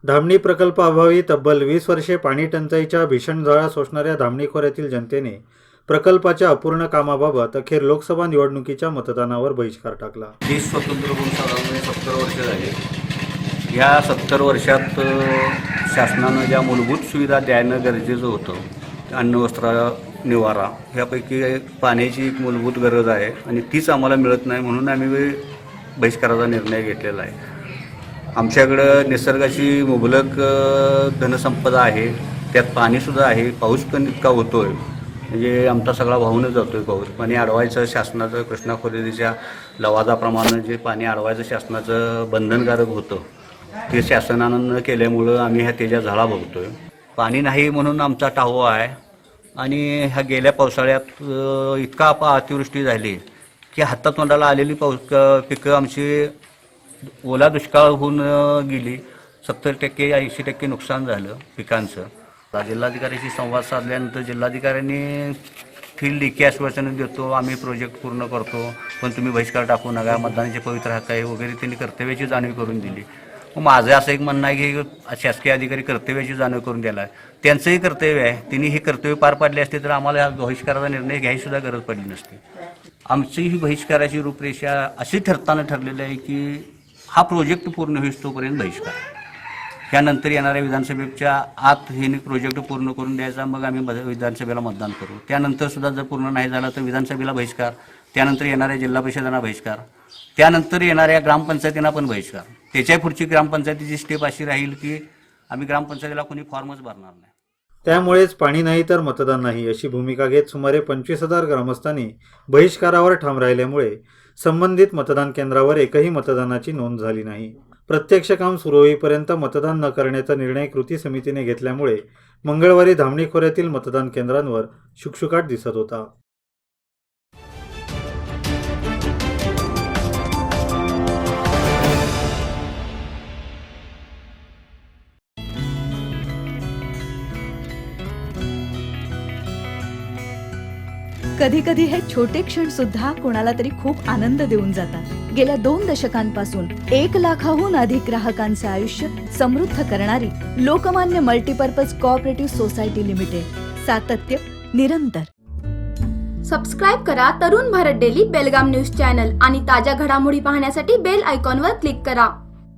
धामणी प्रकल्पाअभावी तब्बल 20 वर्षे पाणी टंचाईच्या भीषण झळा सोसणाऱ्या धामणी खोऱ्यातील जनतेने प्रकल्पाच्या अपूर्ण कामाबाबत अखेर लोकसभा निवडणुकीच्या मतदानावर बहिष्कार टाकला। देश स्वतंत्र होऊन साधारण 70 वर्ष झाली। या 70 वर्षात शासनानं ज्या मूलभूत सुविधा देणं गरजेचं होतं, अन्न वस्त्र निवारा ह्यापैकी पाण्याची एक मूलभूत गरज आहे आणि तीच आम्हाला मिळत नाही, म्हणून आम्ही बहिष्काराचा निर्णय घेतलेला आहे। आमच्याकडं निसर्गाची मुबलक धनसंपदा आहे, त्यात पाणीसुद्धा आहे, पाऊस पण इतका होतो आहे म्हणजे आमचा सगळा वाहूनच जातो आहे पाऊस। पाणी अडवायचं शासनाचं कृष्णा खोरेच्या लवादाप्रमाणे जे पाणी अडवायचं शासनाचं बंधनकारक होतं ते शासनानं केल्यामुळं आम्ही त्याच्या झळा बघतो आहे। पाणी नाही म्हणून आमचा टाहो आहे आणि ह्या गेल्या पावसाळ्यात इतका अतिवृष्टी झाली की हातातोंडाला आलेली पिकं आमची ओला दुष्काळ होऊन गेली। 70% 80% नुकसान झालं पिकांचं। जिल्हाधिकाऱ्याशी संवाद साधल्यानंतर जिल्हाधिकाऱ्यांनी फील्ड लेखी आश्वासनं देतो, आम्ही प्रोजेक्ट पूर्ण करतो, पण तुम्ही बहिष्कार टाकू नका, मतदानाचे पवित्र हक्क आहे वगैरे त्यांनी कर्तव्याची जाणीव करून दिली। मग माझं असं एक म्हणणं आहे की शासकीय अधिकारी कर्तव्याची जाणीव करून द्यायला आहे, त्यांचंही कर्तव्य आहे, त्यांनी हे कर्तव्य पार पाडले असते तर आम्हाला बहिष्काराचा निर्णय घ्यायसुद्धा गरज पडली नसती। आमची ही बहिष्काराची रूपरेषा अशी ठरताना ठरलेली आहे की हा प्रोजेक्ट पूर्ण होईस तोपर्यंत बहिष्कार, त्यानंतर येणाऱ्या विधानसभेच्या आत हे प्रोजेक्ट पूर्ण करून द्यायचा, मग आम्ही विधानसभेला मतदान करू। त्यानंतर सुद्धा जर पूर्ण नाही झाला तर विधानसभेला बहिष्कार, त्यानंतर येणाऱ्या जिल्हा परिषदांना बहिष्कार, त्यानंतर येणाऱ्या ग्रामपंचायतींना पण बहिष्कार। त्याच्या पुढची ग्रामपंचायतीची स्टेप अशी राहील की आम्ही ग्रामपंचायतीला कोणी फॉर्मच भरणार नाही। त्यामुळेच पाणी नाही तर मतदान नाही अशी भूमिका घेत सुमारे 25,000 ग्रामस्थांनी बहिष्कारावर ठाम राहिल्यामुळे संबंधित मतदान केंद्रावर एकही मतदानाची नोंद झाली नाही। प्रत्यक्ष काम सुरू होईपर्यंत मतदान न करण्याचा निर्णय कृती समितीने घेतल्यामुळे मंगळवारी धामणी खोऱ्यातील मतदान केंद्रांवर शुकशुकाट दिसत होता। कधी कधी हे छोटे क्षण सुद्धा कोणाला तरी खूप आनंद देऊन जातात। गेल्या 2 दशकांपासून 1 लाखाहून अधिक ग्राहकांचे आयुष्य समृद्ध करणारी Lokmanya multipurpose cooperative society limited, सातत्य निरंतर। सबस्क्राइब करा तरुण भारत डेली बेलगाम न्यूज चॅनल आणि ताज्या घडामोडी पाहण्यासाठी बेल आयकॉनवर क्लिक करा।